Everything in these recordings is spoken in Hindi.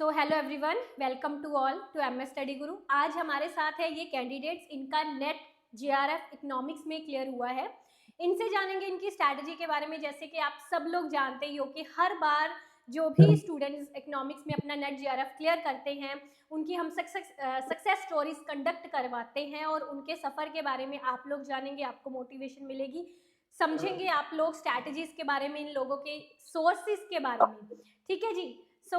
So hello everyone, welcome to all to MS study guru. आज हमारे साथ है ये कैंडिडेट्स, इनका नेट जेआरएफ इकोनॉमिक्स में क्लियर हुआ है। इनसे जानेंगे इनकी स्ट्रैटेजी के बारे में। जैसे कि आप सब लोग जानते ही हो कि हर बार जो भी स्टूडेंट्स इकोनॉमिक्स में अपना नेट जेआरएफ क्लियर करते हैं, उनकी हम सक्सेस स्टोरीज कंडक्ट करवाते हैं और उनके सफ़र के बारे में आप लोग जानेंगे, आपको मोटिवेशन मिलेगी, समझेंगे आप लोग स्ट्रैटेजीज के बारे में, इन लोगों के सोर्सेज के बारे में। ठीक है जी। सो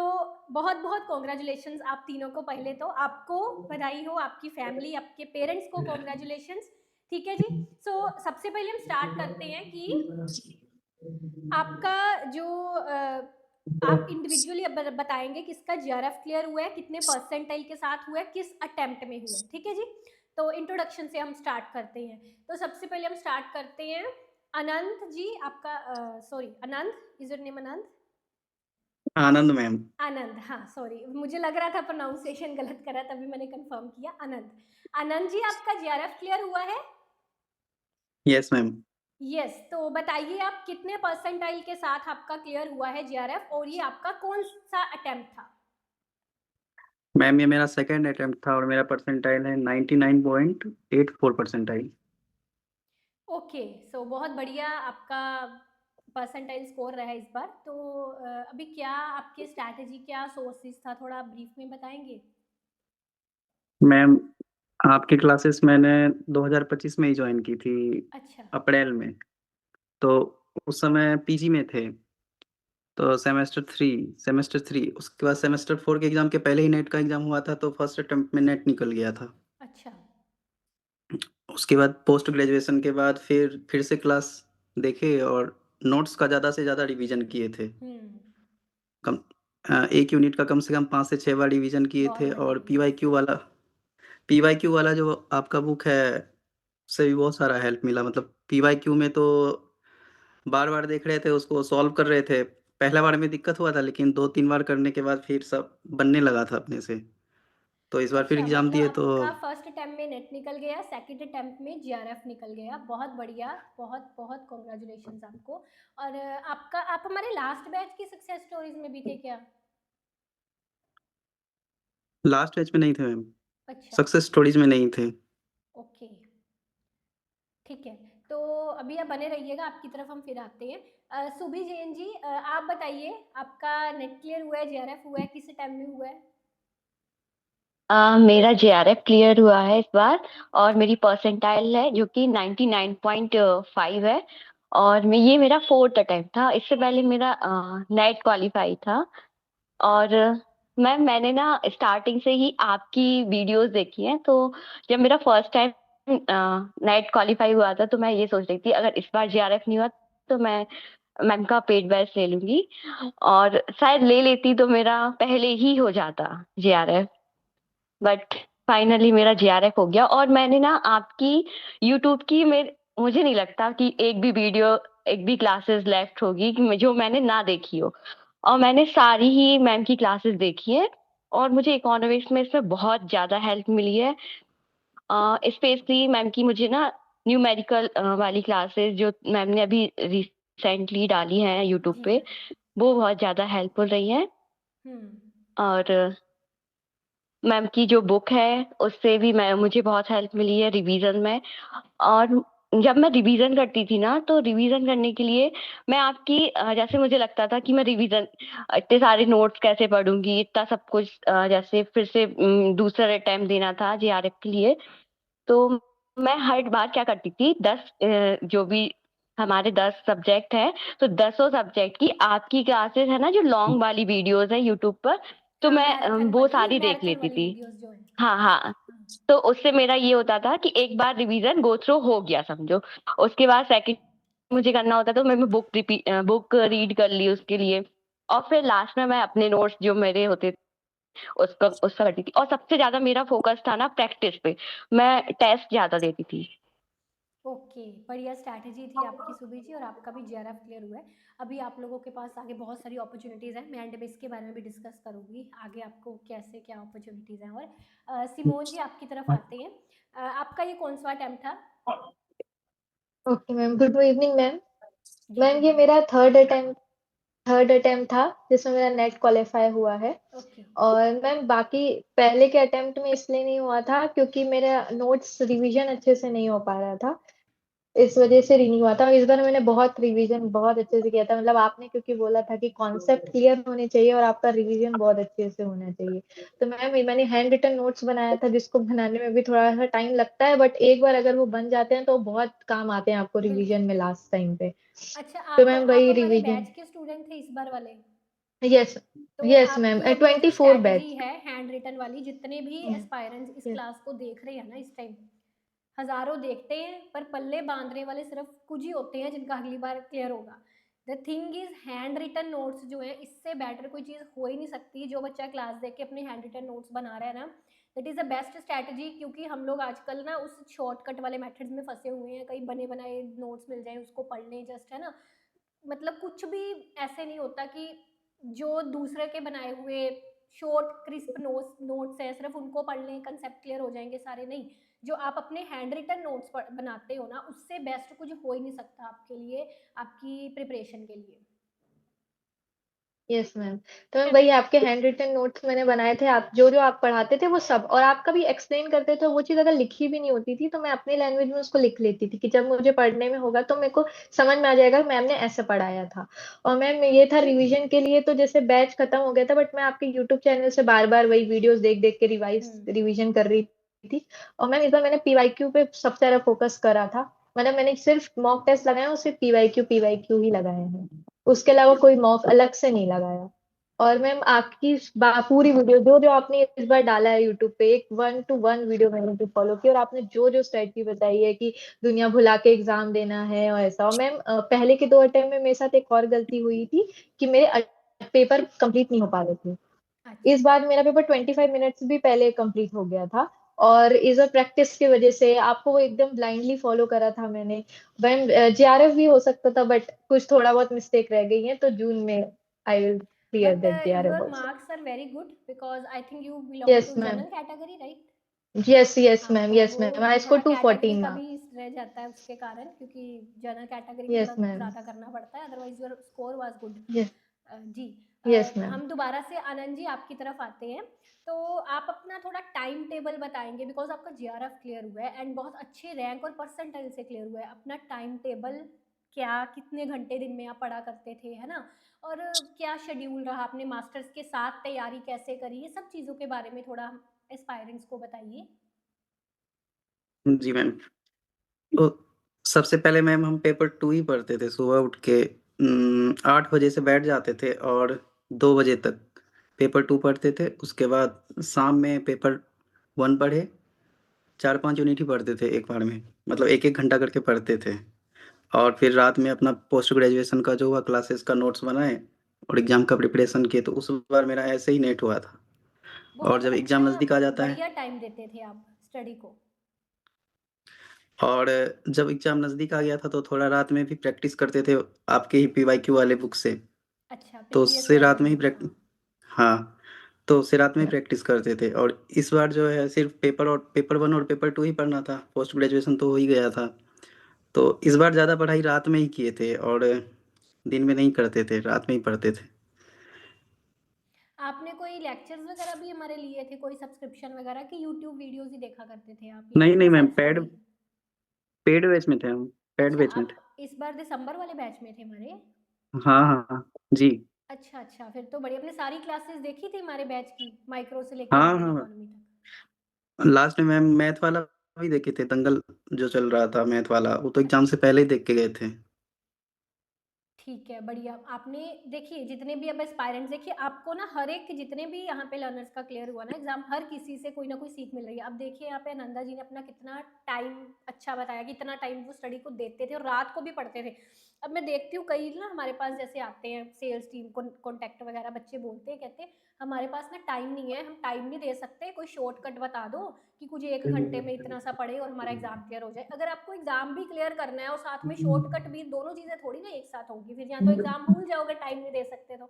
बहुत बहुत कॉन्ग्रेचुलेशंस आप तीनों को। पहले तो आपको बधाई हो, आपकी फैमिली, आपके पेरेंट्स को कॉन्ग्रेचुलेशंस। ठीक है जी। सो सबसे पहले हम स्टार्ट करते हैं कि आपका जो आप इंडिविजुअली बताएंगे किसका जेआरएफ क्लियर हुआ है, कितने परसेंटाइल के साथ हुआ है, किस अटेम्प्ट में हुआ है। ठीक है जी। तो इंट्रोडक्शन से हम स्टार्ट करते हैं। तो सबसे पहले हम स्टार्ट करते हैं अनंत जी। आपका sorry, Anant, is your name Anant? Anand ma'am. Anand, हाँ सॉरी, मुझे लग रहा था प्रोनाउंसिएशन गलत करा, तभी मैंने कंफर्म किया। आनंद, आनंद जी आपका जेआरएफ क्लियर हुआ है? Yes ma'am. यस। तो बताइए आप कितने परसेंटाइल के साथ आपका क्लियर हुआ है जेआरएफ, और ये आपका कौन सा अटेम्प्ट था? मैम ये मेरा सेकंड अटेम्प्ट था और मेरा परसेंटाइल है 99.84 परसेंटाइल। ओके, सो बहुत बढ़िया आपका परसेंटाइल स्कोर रहा है इस बार। तो अभी क्या आपकी स्ट्रैटेजी, क्या सोर्सेज था, थोड़ा ब्रीफ में बताएंगे? मैम आपकी क्लासेस मैंने 2025 में ही ज्वाइन की थी, अच्छा। अप्रैल में। तो उस समय पीजी में थे, तो सेमेस्टर थ्री उसके बाद सेमेस्टर 4 के एग्ज़ाम के पहले ही नेट का एग्ज़ाम हुआ था, तो फर्स्ट अटेम्प्ट में नेट निकल गया था। अच्छा। उसके बाद पोस्ट ग्रेजुएशन के बाद फिर से क्लास देखे और नोट्स का ज़्यादा से ज़्यादा रिवीजन किए थे। हम्म। कम एक यूनिट का कम से कम 5 से 6 बार रिवीजन किए बहुत थे। बढ़िया। और यस। पीवाईक्यू वाला जो आपका बुक है, उससे भी बहुत सारा हेल्प मिला। मतलब पीवाईक्यू में तो बार-बार देख रहे थे, उसको सॉल्व कर रहे थे। पहला बार में दिक्कत हुआ था, लेकिन 2-3 बार करने के बाद फिर सब बनने लगा था अपने से। तो इस बार फिर अच्छा, एग्ज़ाम मतलब दिए तो आपका फर्स्ट अटेम्प्ट में नेट निकल गया, सेकंड अटेम्प्ट में जीआरएफ निकल गया। बहुत बढ़िया, बहुत बहुत कॉन्ग्रेचुलेशंस आपको। और आपका, आप हमारे लास्ट बैच की सक्सेस स्टोरीज में भी थे क्या? लास्ट बैच में नहीं थे मैम, अच्छा। सक्सेस स्टोरीज़ में नहीं थे। ओके, ठीक है। तो अभी आप बने रहिएगा, आपकी तरफ हम फिर आते हैं। सुभी जैन जी, आप बताइए आपका नेट क्लियर हुआ है, जीआरएफ हुआ है, किस टाइम में हुआ है? मेरा जेआरएफ क्लियर हुआ है इस बार, और मेरी परसेंटाइल है जो कि 99.5 है। और ये मेरा फोर्थ अटेम्प्ट था। इससे पहले मेरा नेट क्वालिफाई था। और मैंने ना स्टार्टिंग से ही आपकी वीडियोस देखी हैं। तो जब मेरा फर्स्ट टाइम नेट क्वालिफाई हुआ था, तो मैं ये सोच रही थी अगर इस बार जेआरएफ नहीं हुआ तो मैं मैम का पेड बैच ले लूंगी, और शायद ले लेती तो मेरा पहले ही हो जाता जेआरएफ। बट फाइनली मेरा जेआरएफ हो गया। और मैंने ना आपकी यूट्यूब की मुझे नहीं लगता कि एक भी वीडियो, एक भी क्लासेस लेफ्ट होगी कि जो मैंने ना देखी हो। और मैंने सारी ही मैम की क्लासेस देखी है, और मुझे इकोनॉमिक्स में इसमें बहुत ज़्यादा हेल्प मिली है। स्पेशली मैम की मुझे ना न्यूमेरिकल वाली क्लासेस जो मैम ने अभी रिसेंटली डाली हैं यूट्यूब जी। पे, वो बहुत ज़्यादा हेल्पफुल रही हैं। हम्म। और मैम की जो बुक है उससे भी मुझे बहुत हेल्प मिली है रिवीजन में। और जब मैं रिवीजन करती थी ना, तो रिवीजन करने के लिए मैं आपकी जैसे मुझे लगता था कि मैं रिवीजन इतने सारे नोट्स कैसे पढ़ूंगी, इतना सब कुछ जैसे फिर से दूसरा अटेम्प्ट देना था जेआरएफ के लिए। तो मैं हर बार क्या करती थी, 10 जो भी हमारे 10 सब्जेक्ट है, तो 10 सब्जेक्ट की आपकी क्लासेस है ना, जो लॉन्ग वाली वीडियोस है यूट्यूब पर, तो हाँ, मैं वो सारी देख मैराथन लेती वाली थी। वीडियोस जो है। हाँ हाँ। हाँ। तो उससे मेरा ये होता था कि एक बार रिवीजन गो थ्रू हो गया समझो। उसके बाद सेकंड मुझे करना होता था, तो मैं बुक रीड कर ली उसके लिए। और फिर लास्ट में मैं अपने नोट्स जो मेरे होते उसका उसका करती थी। और सबसे ज्यादा मेरा फोकस था ना प्रैक्टिस पे, मैं टेस्ट ज्यादा देती थी। ओके, बढ़िया स्ट्रैटेजी थी आपकी सुबी जी, और आपका भी जेआरएफ क्लियर हुआ है। अभी आप लोगों के पास आगे बहुत सारी अपॉर्चुनिटीज़ हैं, मैं एंड में इसके बारे में भी डिस्कस करूंगी आगे आपको कैसे क्या अपॉर्चुनिटीज़ हैं। और सिमोन जी आपकी तरफ आते हैं। आपका ये कौन सा अटेम्प्ट था? Okay ma'am, good evening ma'am. जी, मैम गुड ये इवनिंग। मेरा थर्ड अटेम्प्ट थर्ड अटेम्प्ट था जिसमें मेरा नेट क्वालिफाई हुआ है। ओके। और मैम बाकी पहले के अटेम्प्ट में इसलिए नहीं हुआ था क्योंकि मेरा नोट्स रिवीजन अच्छे से नहीं हो पा रहा था, इस वजह से नहीं हुआ था। इस बार मैंने बहुत रिवीजन बहुत अच्छे से किया था, मतलब आपने क्योंकि बोला था कि कॉन्सेप्ट क्लियर होने चाहिए और आपका रिवीजन बहुत अच्छे से होना चाहिए। तो मैंने हैंड रिटन नोट्स बनाया था जिसको बनाने में भी थोड़ा सा टाइम लगता है, बट एक बार अगर वो बन जाते हैं तो बहुत काम आते हैं आपको बिल्कुल। रिवीजन में लास्ट टाइम पे। अच्छा, तो आप मैम आप वही हमारे रिवीजन। बैच के स्टूडेंट थे इस बार वाले? यस। तो यस मैम, आपकी अब ये जो 24 स्ट्रैटेजी बैच। है हैंड रिटन वाली, जितने भी एस्पायरेंट्स इस यस। क्लास को देख रहे हैं ना इस टाइम, हजारों देखते हैं पर पल्ले बांधने वाले सिर्फ कुछ ही होते हैं जिनका अगली बार क्लियर होगा। The thing is hand written notes जो है, इससे बेटर कोई चीज़ हो ही नहीं सकती। जो बच्चा क्लास देख के अपने हैंड रिटन नोट्स बना रहा है ना, that is the best strategy. क्योंकि हम लोग आजकल ना उस शॉर्टकट वाले मेथड्स में फंसे हुए हैं, कहीं बने बनाए नोट्स मिल जाए उसको पढ़ लें जस्ट, है ना। मतलब कुछ भी ऐसे नहीं होता कि जो दूसरे के बनाए हुए शॉर्ट क्रिस्प नोट्स है सिर्फ उनको पढ़ लें कंसेप्ट क्लियर हो जाएंगे सारे, नहीं। जो आप अपने हैंड रिटन नोट्स बनाते हो ना, उससे बेस्ट कुछ हो ही नहीं सकता आपके लिए, आपकी प्रिपरेशन के लिए। Yes ma'am. तो मैं वही आपके हैंड रिटन नोट्स मैंने बनाए थे, आप जो जो आप पढ़ाते थे वो सब, और आप कभी एक्सप्लेन करते थे वो चीज़ अगर लिखी भी नहीं होती थी तो मैं अपनी लैंग्वेज में उसको लिख लेती थी कि जब मुझे पढ़ने में होगा तो मेरे को समझ में आ जाएगा मैम ने ऐसे पढ़ाया था। और मैम ये था रिवीजन के लिए, तो जैसे बैच खत्म हो गया था बट मैं आपके यूट्यूब चैनल से बार बार वही वीडियोस देख देख के रिवीजन कर रही थी। और मैम इस बार मैंने पीवाईक्यू पे सबसे ज्यादा फोकस करा था, मतलब मैंने सिर्फ मॉक टेस्ट लगाया और सिर्फ पीवाईक्यू ही लगाए हैं, उसके अलावा कोई मॉक अलग से नहीं लगाया। और मैम आपकी पूरी वीडियो जो जो आपने इस बार डाला है यूट्यूब पे, एक 1 to 1 वीडियो मैंने भी फॉलो की, और आपने जो जो स्ट्रेटजी बताई है कि दुनिया भुला के एग्जाम देना है और ऐसा। और मैम पहले के 2 अटेम्प्ट में मेरे साथ एक और गलती हुई थी कि मेरे पेपर कंप्लीट नहीं हो पा रहे थे। इस अच्छा। बार मेरा पेपर 25 मिनट्स भी पहले कंप्लीट हो गया था। और इस बार प्रैक्टिस की वजह से आपको वो एकदम ब्लाइंडली फॉलो करा था मैंने। मैम जेआरएफ भी हो सकता था बट कुछ थोड़ा बहुत मिस्टेक रह गई है, तो जून में I will clear but that JRF your also. Marks are very good because I think you belong yes to ma'am. General category, right? Yes yes हाँ, मैम, तो यस वो मैम, आई स्कोर थोड़ा कैटेगरी 214 का भी मार्क्स। रह जाता है उसके कारण, क्योंकि जनरल कैटेगरी में थोड़ा यस मैम। ज़्यादा करना पड़ता है, otherwise your score was good. Yes. जी। Yes ma'am. हम दोबारा से आनंद जी आपकी तरफ आते हैं। तो आप अपना थोड़ा टाइम टेबल बताएंगे, बिकॉज आपका जीआरएफ क्लियर हुआ है एंड बहुत अच्छे रैंक और परसेंटाइल से क्लियर हुआ है। अपना टाइम टेबल क्या, कितने घंटे दिन में आप पढ़ा करते थे, है ना, और क्या शेड्यूल रहा, आपने मास्टर्स के साथ तैयारी कैसे करी, ये सब चीज़ों के बारे में थोड़ा एस्पायरेंट्स को बताइए। जी मैम। तो सबसे पहले मैम हम पेपर 2 ही पढ़ते थे, सुबह उठ के 8 बजे से बैठ जाते थे और 2 बजे तक पेपर 2 पढ़ते थे। उसके बाद शाम में पेपर 1 पढ़े, 4-5 यूनिट ही पढ़ते थे एक बार में, मतलब 1-1 घंटा करके पढ़ते थे। और फिर रात में अपना पोस्ट ग्रेजुएशन का जो हुआ क्लासेस का नोट्स बनाए और एग्ज़ाम का प्रिपरेशन किए, तो उस बार मेरा ऐसे ही नेट हुआ था। और बहुत जब एग्ज़ाम अच्छा, नज़दीक आ जाता है बढ़िया टाइम देते थे आप स्टडी को। और जब एग्ज़ाम नज़दीक आ गया था तो थोड़ा रात में भी प्रैक्टिस करते थे आपके ही पीवाईक्यू वाले बुक से। अच्छा, तो प्रीवियस उससे ईयर रात की में ही बुक्स, हाँ। हाँ, तो उससे रात में ही प्रैक्टिस करते थे। और इस बार जो है सिर्फ़ पेपर 1 और पेपर 2 ही पढ़ना था, पोस्ट ग्रेजुएशन तो हो ही गया था। तो इस बार ज़्यादा पढ़ाई रात में ही किए थे और दिन में नहीं करते थे, रात में ही पढ़ते थे। आपने कोई लेक्चर्स वगैरह भी हमारे लिए थे, कोई सब्सक्रिप्शन वगैरह, की यूट्यूब वीडियोस ही देखा करते थे आप, या नहीं, नहीं ma'am, self study? Paid batch में थे हम, पेड अच्छा, बैच में थे। आप इस बार दिसंबर वाले बैच में थे हमारे? हाँ, हाँ, हाँ। जी। अच्छा अच्छा, फिर तो बढ़िया। आपने सारी क्लासेस देखी थी हमारे बैच की, माइक्रो से लेके हाँ, इंडियन हाँ। इकोनॉमी तक? लास्ट में मैम मैथ वाला भी देखे थे, दंगल जो चल रहा था मैथ वाला, वो तो एग्ज़ाम से अच्छा, पहले ही देख के गए थे। ठीक है, बढ़िया। आपने देखिए जितने भी अब एस्पायरेंट्स, देखिए आपको ना हर एक, जितने भी यहाँ पे लर्नर्स का क्लियर हुआ ना एग्जाम, हर किसी से कोई ना कोई सीख मिल रही है। अब देखिए यहाँ पे आनंदा जी ने अपना कितना टाइम अच्छा बताया, कि इतना टाइम वो स्टडी को देते थे और रात को भी पढ़ते थे। अब मैं देखती हूँ कई ना हमारे पास जैसे आते हैं सेल्स टीम कॉन्टैक्ट वगैरह, बच्चे बोलते हैं, कहते हैं हमारे पास ना टाइम नहीं है, हम टाइम नहीं दे सकते, कोई शॉर्टकट बता दो कि कुछ 1 घंटे में इतना सा पढ़े और हमारा एग्जाम क्लियर हो जाए। अगर आपको एग्जाम भी क्लियर करना है और साथ में शॉर्टकट भी, दोनों चीजें थोड़ी ना एक साथ होंगी, फिर या तो एग्जाम भूल जाओगे टाइम नहीं दे सकते तो।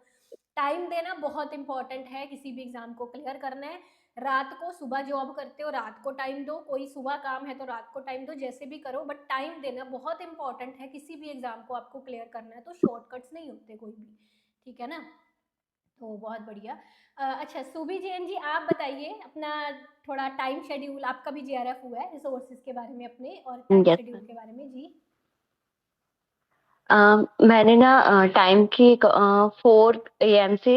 टाइम देना बहुत इंपॉर्टेंट है, किसी भी एग्जाम को क्लियर करना है। रात को, सुबह जॉब करते हो रात को टाइम दो, कोई सुबह काम है तो रात को टाइम दो, जैसे भी करो, बट टाइम देना बहुत इंपॉर्टेंट है। किसी भी एग्जाम को आपको क्लियर करना है तो शॉर्टकट्स नहीं होते कोई भी, ठीक है ना? तो बहुत बढ़िया। अच्छा सुबी जैन जी आप बताइए अपना थोड़ा टाइम शेड्यूल, आपका भी जेआरएफ हुआ है, रिसोर्सेज के बारे में अपने और टाइम यस शेड्यूल के बारे में जी। मैंने ना टाइम की 4 AM से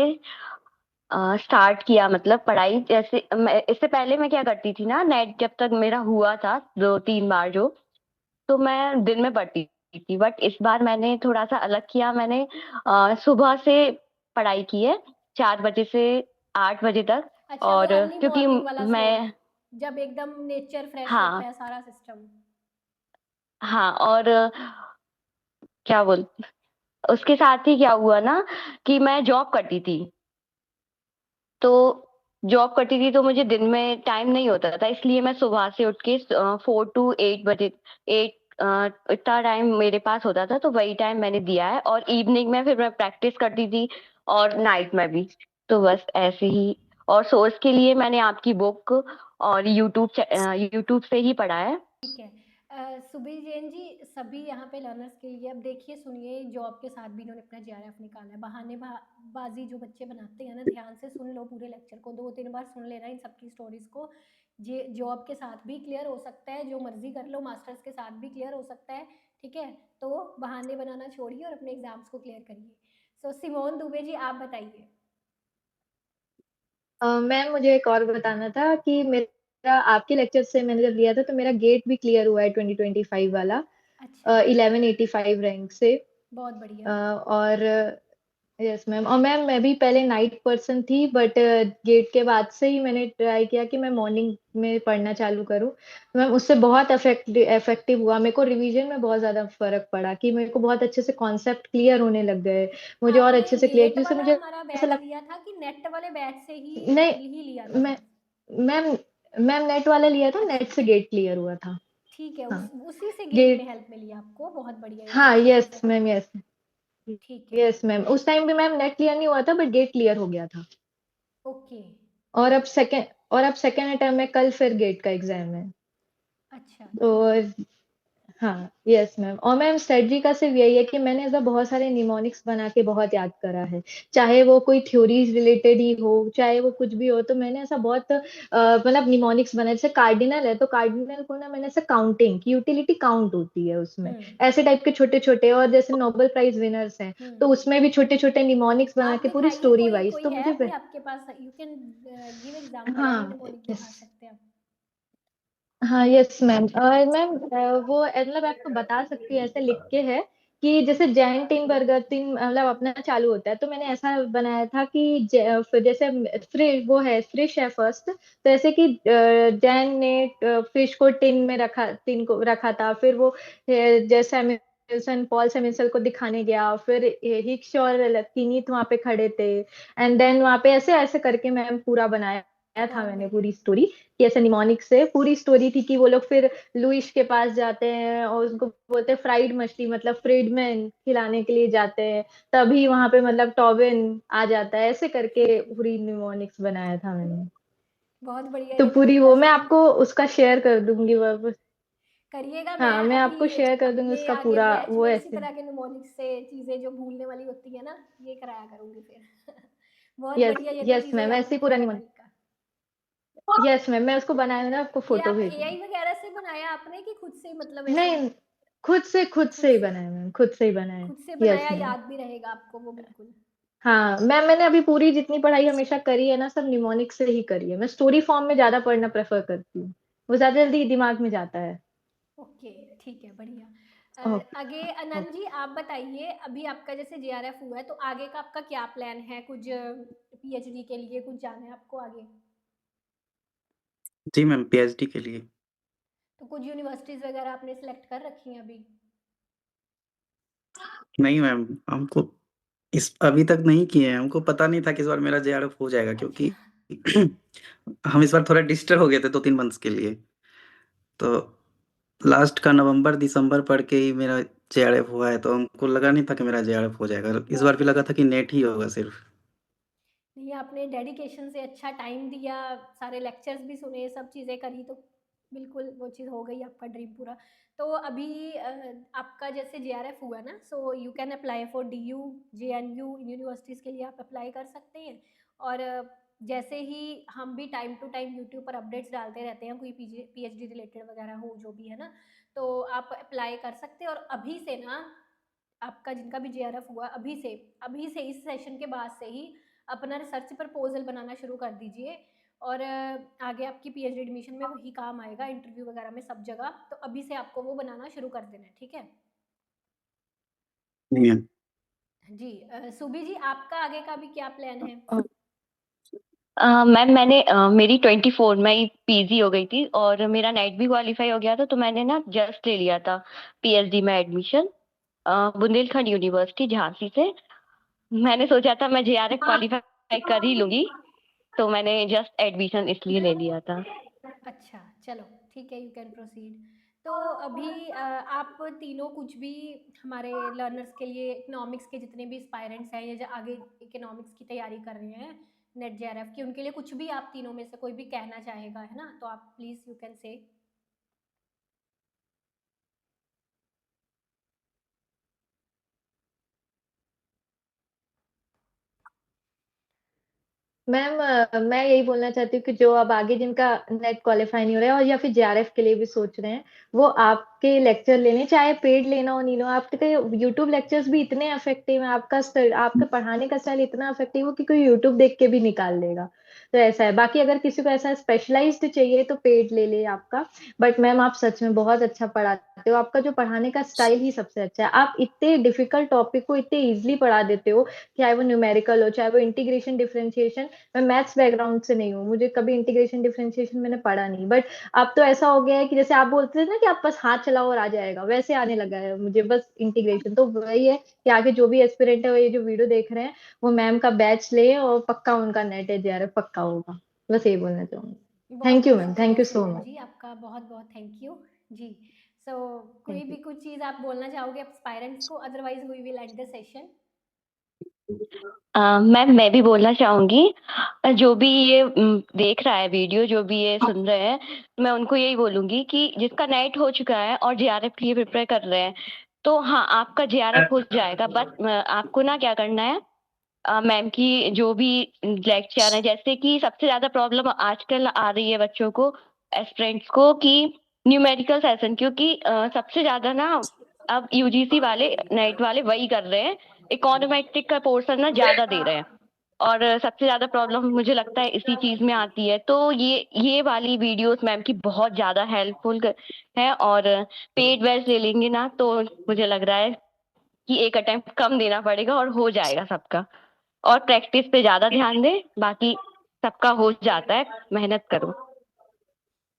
स्टार्ट किया, मतलब पढ़ाई। जैसे मैं इससे पहले मैं क्या करती थी ना, नेट जब तक मेरा हुआ था 2-3 बार जो, तो मैं दिन में पढ़ती थी। बट इस बार मैंने थोड़ा-सा अलग किया, मैंने सुबह से पढ़ाई की है 4 बजे से 8 बजे तक। अच्छा वो और अर्ली क्योंकि मॉर्निंग वाला स्लॉट, मैं जब एकदम नेचर फ्रेश होता हाँ, है सारा सिस्टम। हाँ। और क्या बोल उसके साथ ही क्या हुआ ना कि मैं जॉब करती थी। तो जॉब करती थी तो मुझे दिन में टाइम नहीं होता था, इसलिए मैं सुबह से उठ के 4 टू 8 बजे 8 इतना टाइम मेरे पास होता था, तो वही टाइम मैंने दिया है। और इवनिंग में फिर मैं प्रैक्टिस करती थी, और नाइट में भी। तो बस ऐसे ही। और सोर्स के लिए मैंने आपकी बुक और यूट्यूब से ही पढ़ा है। ठीक है। सुबीर जैन जी सभी यहाँ पे लर्नर्स के लिए अब देखिए सुनिए, जॉब के साथ भी इन्होंने अपना जेआरएफ निकाला है। बाजी जो बच्चे बनाते हैं ना, ध्यान से सुन लो पूरे लेक्चर को, 2-3 बार सुन लेना इन सबकी स्टोरीज को। ये जॉब के साथ भी क्लियर हो सकता है, जो मर्जी कर लो, मास्टर्स के साथ भी क्लियर हो सकता है। ठीक है, तो बहाने बनाना छोड़िए और अपने एग्जाम्स को क्लियर करिए। सो सिमोन दुबे जी आप बताइए। मैम मुझे एक और बताना था कि मेरा आपके लेक्चर से मैंने जब लिया था तो मेरा गेट भी क्लियर हुआ है 2025 वाला, अच्छा 1185 रैंक से। बहुत अ, बढ़िया। और यस मैम, और मैम मैं भी पहले नाइट पर्सन थी, बट गेट के बाद से ही मैंने ट्राई किया कि मैं मॉर्निंग में पढ़ना चालू करूं। तो मैम उससे बहुत इफेक्टिव हुआ, मेरे को रिवीजन में बहुत ज्यादा फर्क पड़ा कि मेरे को बहुत अच्छे से कॉन्सेप्ट क्लियर होने लग गए, मुझे और आपने अच्छे से क्लियर, गेट जिससे वाला मुझे हमारा ऐसा बैच लिया था कि नेट वाले बैच से ही नहीं, ही लिया था मैं सब? मैम मैम नेट वाला लिया था, नेट अच्छा से गेट क्लियर हुआ था। ठीक है, हाँ उसी से गेट में गेट, हेल्प मिली आपको, बहुत बढ़िया, ये तो हाँ अच्छा चीज़ यस है। मैम, यस ठीक है यस मैम, उस टाइम भी मैम नेट क्लियर नहीं हुआ था बट गेट क्लियर हो गया था। ओके। और अब सेकेंड अटेम्प्ट में कल फिर गेट का एग्जाम है। अच्छा ठीक है। तो हाँ यस मैम, और मैम स्ट्रेटजी का सिर्फ यही है कि मैंने ऐसा बहुत सारे निमोनिक्स बना के बहुत याद करा है, चाहे वो कोई थ्योरीज रिलेटेड ही हो, चाहे वो कुछ भी हो। तो मैंने ऐसा बहुत मतलब निमोनिक्स बना, जैसे कार्डिनल है तो कार्डिनल को ना मैंने ऐसे काउंटिंग की यूटिलिटी काउंट होती है उसमें, हम्म ऐसे टाइप के छोटे छोटे। और जैसे नोबेल प्राइज विनर्स हैं तो हम्म उसमें भी छोटे छोटे निमोनिक्स बना आप के पूरी दिखाइए, स्टोरी कोई वाइज। कोई तो है मुझे अभी आपके पास? You can give example, any हाँ निमोनिक दिखा यस, सकते हैं आप? हाँ यस मैम, और मैम वो मतलब आपको बता सकती है ऐसे लिख के है कि जैसे जैन टिन बर्गर टिन मतलब अपना चालू होता है, तो मैंने ऐसा बनाया था कि जैसे फ्रिश वो है, फ्रिश है फर्स्ट, तो ऐसे कि जैन ने फिश को टिन में रखा, टिन को रखा था, फिर वो जैसे सैमुअल्सन पॉल सैमुअल्सन को दिखाने गया, फिर हिक्स और कीनीथ वहां पे खड़े थे, एंड देन वहां पे ऐसे ऐसे करके मैम पूरा बनाया था बहुत मैंने बढ़िया। पूरी स्टोरी। कि ऐसे निमोनिक से पूरी स्टोरी थी कि वो लोग फिर लुइस के पास जाते हैं और उनको बोलते हैं फ्राइड मछली, मतलब फ्रीडमैन खिलाने के लिए जाते हैं, तभी वहां पे मतलब टॉबिन आ जाता है, ऐसे करके पूरी निमोनिक्स बनाया था मैंने। बहुत बढ़िया, तो ये तो पूरी वो मैं इंटरेस्टिंग। आपको उसका शेयर कर दूंगी वो। करिएगा, मैं हाँ मैं आपको अभी शेयर कर दूंगी अपने उसका आगे पूरा बैच वो में इसी ऐसे। तरह के निमोनिक्स से चीजें जो भूलने वाली होती है ना, ये कराया करूंगी फिर। बहुत यस बढ़िया, ये तो यस चीजें मैम, याद ऐसे ही रखने पूरा का निमोनिक। तरीका। यस मैम, मैं उसको बनाया ना, आपको ये फोटो आप भेजूंगी। एआई वगैरह से बनाया आपने कि खुद से, मतलब ऐसे ही? नहीं, खुद खुद से ही से। बनाया मैम, खुद से ही बनाया। खुद से यस बनाया, मैम। याद भी रहेगा आपको वो बिल्कुल। हाँ मैम, मैंने अभी पूरी जितनी पढ़ाई हमेशा करी है ना, सब निमोनिक से ही करी है। मैं स्टोरी फॉर्म में ज्यादा पढ़ना प्रेफर करती हूँ, वो ज्यादा जल्दी दिमाग में जाता है। ओके ठीक है, बढ़िया। ओके आगे अनंत ओके। जी आप बताइए, अभी आपका जैसे जेआरएफ हुआ है तो आगे का आपका क्या प्लान है? कुछ पीएचडी के लिए कुछ जाना है आपको आगे? जी मैम, पीएचडी के लिए। तो कुछ यूनिवर्सिटीज वगैरह आपने सिलेक्ट कर रखी हैं अभी? नहीं मैम, हमको इस अभी तक नहीं किए हैं, हमको पता नहीं था कि इस बार मेरा जेआरएफ हो जाएगा, अच्छा क्योंकि हम इस बार थोड़ा डिस्टर्ब हो गए थे 2-3 मंथ्स के लिए। तो लास्ट का नवंबर दिसंबर पढ़ के ही मेरा जेआरएफ हुआ है, तो हमको लगा नहीं था कि मेरा जेआरएफ हो जाएगा। इस बहुत बार भी लगा बढ़िया। था कि नेट ही होगा सिर्फ। नहीं आपने डेडिकेशन से अच्छा टाइम दिया, सारे लेक्चर्स भी सुने, सब चीज़ें करी, तो बिल्कुल, वो चीज़ हो गई आपका ड्रीम पूरा। तो अभी आपका जैसे जेआरएफ हुआ ना, so you can apply for DU, JNU universities के लिए आप अप्लाई कर सकते हैं। और जैसे ही हम भी टाइम टू टाइम यूट्यूब पर अपडेट्स डालते रहते हैं, कोई पीएचडी रिलेटेड वगैरह हो जो भी है ना, तो आप अप्लाई कर सकते हैं। और अभी से ना आपका जिनका भी जेआरएफ हुआ, अभी से इस सेशन के बाद से ही अपना रिसर्च प्रपोजल बनाना शुरू कर दीजिए। और आगे आपकी पीएचडी एडमिशन में वही काम आएगा, इंटरव्यू वगैरह में सब जगह। तो अभी से आपको वो बनाना शुरू कर देना है, ठीक है? जी मैम। जी सुबी जी, आपका आगे का भी क्या प्लान है? मैम मैंने मेरी 24 में ही पीजी हो गई थी और मेरा नेट भी क्वालिफाई हो गया था, तो मैंने ना जस्ट ले लिया था पीएचडी में एडमिशन बुंदेलखंड यूनिवर्सिटी झांसी से। मैंने सोचा था मैं जेआरएफ क्वालिफाई कर ही लूंगी, तो मैंने जस्ट एडमिशन इसलिए ले लिया था। अच्छा, चलो ठीक है, यू कैन प्रोसीड। तो अभी आप तीनों कुछ भी हमारे लर्नर्स के लिए, इकोनॉमिक्स के जितने भी एस्पायरेंट्स हैं या जो आगे इकोनॉमिक्स की तैयारी कर रहे हैं नेट जेआरएफ की, उनके लिए कुछ भी आप तीनों में से कोई भी कहना चाहेगा, है ना? तो आप please you can say. Ma'am मैं यही बोलना चाहती हूँ कि जो अब आगे जिनका नेट क्वालिफाई नहीं हो रहा है और या फिर जेआरएफ के लिए भी सोच रहे हैं, वो आपके लेक्चर लेने, चाहे पेड लेना हो नहीं लो, आपके यूट्यूब लेक्चर्स भी इतने इफेक्टिव हैं, आपका पढ़ाने का स्टाइल इतना इफेक्टिव हो कि कोई यूट्यूब देख के भी निकाल लेगा। तो ऐसा है। बाकी अगर किसी को ऐसा स्पेशलाइज्ड चाहिए तो पेड ले ले आपका। बट मैम आप सच में बहुत अच्छा पढ़ाते हो, आपका जो पढ़ाने का स्टाइल ही सबसे अच्छा है। आप इतने डिफिकल्ट टॉपिक को इतने इजिली पढ़ा देते हो, चाहे वो न्यूमेरिकल हो, चाहे वो इंटीग्रेशन डिफरेंशिएशन। मैं मैथ्स बैकग्राउंड से नहीं हूँ, मुझे कभी इंटीग्रेशन डिफरेंशिएशन मैंने पढ़ा नहीं, बट अब तो ऐसा हो गया है कि जैसे आप बोलते थे ना कि आप बस हाथ चलाओ और आ जाएगा, वैसे आने लगा है मुझे बस इंटीग्रेशन। तो वही है कि आगे जो भी एस्पिरेंट है, वो ये जो वीडियो देख रहे हैं, वो मैम का बैच ले और पक्का उनका नेट है जेआरएफ पक्का होगा। बस यही बोलना चाहूंगी। बहुत थैंक यू बहुत मैम, थैंक शुक्रिया यू सो सिमरन मच। जी, आपका बहुत बहुत थैंक यू। जी, सो कोई थैंक भी यू। कुछ चीज़ आप बोलना चाहोगे एस्पायरेंट्स को? Otherwise we will end the session. Ma'am मैं भी बोलना चाहूंगी, जो भी ये देख रहा है वीडियो, जो भी ये सुन रहे हैं, मैं उनको यही बोलूंगी कि जिसका नेट हो चुका है और जेआरएफ के लिए प्रिपेयर कर रहे हैं, तो हाँ आपका जेआरएफ हो जाएगा। बस आपको ना क्या करना है, मैम की जो भी लेक्चर है, जैसे कि सबसे ज्यादा प्रॉब्लम आजकल आ रही है बच्चों को, एस्पिरेंट्स को, कि न्यूमेरिकल सेशन, क्योंकि सबसे ज्यादा ना अब यूजीसी वाले नेट वाले वही कर रहे हैं, इकोनोमेट्रिक का पोर्शन ना ज्यादा दे रहे हैं। और सबसे ज्यादा प्रॉब्लम मुझे लगता है इसी चीज में आती है। तो ये वाली वीडियोस मैम की बहुत ज्यादा हेल्पफुल है। और पेड बैच ले लेंगे ना, तो मुझे लग रहा है कि एक अटेम्प्ट कम देना पड़ेगा और हो जाएगा सबका। और प्रैक्टिस पे ज्यादा ध्यान दे, बाकी सबका हो जाता है, मेहनत करो।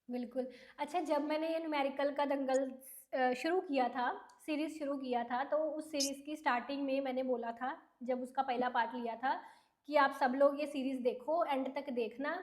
बिल्कुल। अच्छा, जब मैंने ये न्यूमेरिकल का दंगल शुरू किया था, सीरीज़ शुरू किया था, तो उस सीरीज़ की स्टार्टिंग में मैंने बोला था, जब उसका पहला पार्ट लिया था, कि आप सब लोग ये सीरीज़ देखो, एंड तक देखना।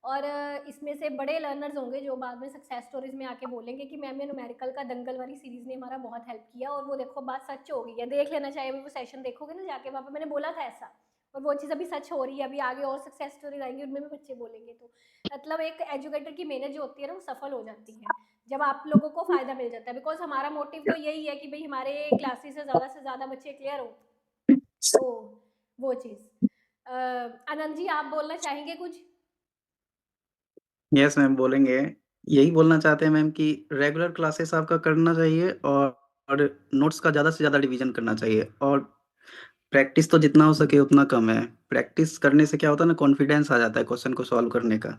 और इसमें से बड़े लर्नर्स होंगे जो बाद में सक्सेस स्टोरीज़ में आके बोलेंगे कि मैम ये न्यूमेरिकल का दंगल वाली सीरीज़ ने हमारा बहुत हेल्प किया। और वो देखो बात सच हो गई है, देख लेना चाहिए, वो सेशन देखोगे ना जाके, वहाँ पे मैंने बोला था ऐसा। और वो चीज़ अभी सच हो रही है, अभी आगे और सक्सेस स्टोरीज आएंगी, उनमें भी बच्चे बोलेंगे। तो मतलब एक एजुकेटर की मेहनत जो होती है ना, वो सफल हो जाती है जब आप लोगों को फ़ायदा मिल जाता है। बिकॉज हमारा मोटिव तो यही है कि भाई हमारे क्लासेस से ज़्यादा बच्चे क्लियर हो। तो वो चीज़। आनंद जी, आप बोलना चाहेंगे कुछ? यस मैम, बोलेंगे। यही बोलना चाहते हैं मैम कि रेगुलर क्लासेस आपका करना चाहिए, और नोट्स का ज़्यादा से ज़्यादा रिवीजन करना चाहिए। और प्रैक्टिस तो जितना हो सके उतना कम है। प्रैक्टिस करने से क्या होता है ना, कॉन्फिडेंस आ जाता है क्वेश्चन को सॉल्व करने का।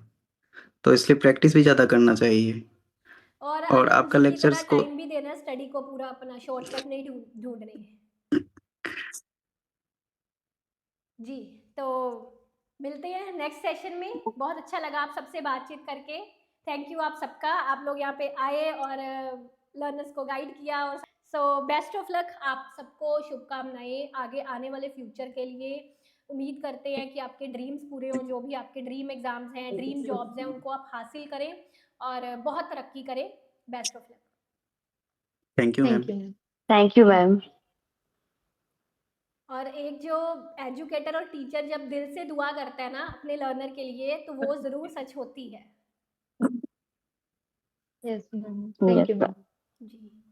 तो इसलिए प्रैक्टिस भी ज़्यादा करना चाहिए। और और आनंद आपका जी की तरह लेक्चर्स को टाइम भी देना स्टडी को, पूरा अपना शॉर्टकट नहीं ढूंढने। जी, तो मिलते हैं नेक्स्ट सेशन में। बहुत अच्छा लगा आप सबसे बातचीत करके। थैंक यू आप सबका, आप लोग यहाँ पे आए और लर्नर्स को गाइड किया। और सो बेस्ट ऑफ लक, आप सबको शुभकामनाएं आगे आने वाले फ्यूचर के लिए। उम्मीद करते हैं कि आपके ड्रीम्स पूरे हों, जो भी आपके ड्रीम एग्जाम्स हैं, ड्रीम जॉब्स हैं, उनको आप हासिल करें और बहुत तरक्की करें। Best of luck. Thank you ma'am. Thank you ma'am. Thank you ma'am. और एक जो एजुकेटर और टीचर जब दिल से दुआ करता है ना अपने लर्नर के लिए, तो वो ज़रूर सच होती है। Yes ma'am, thank yes you ma'am. Ji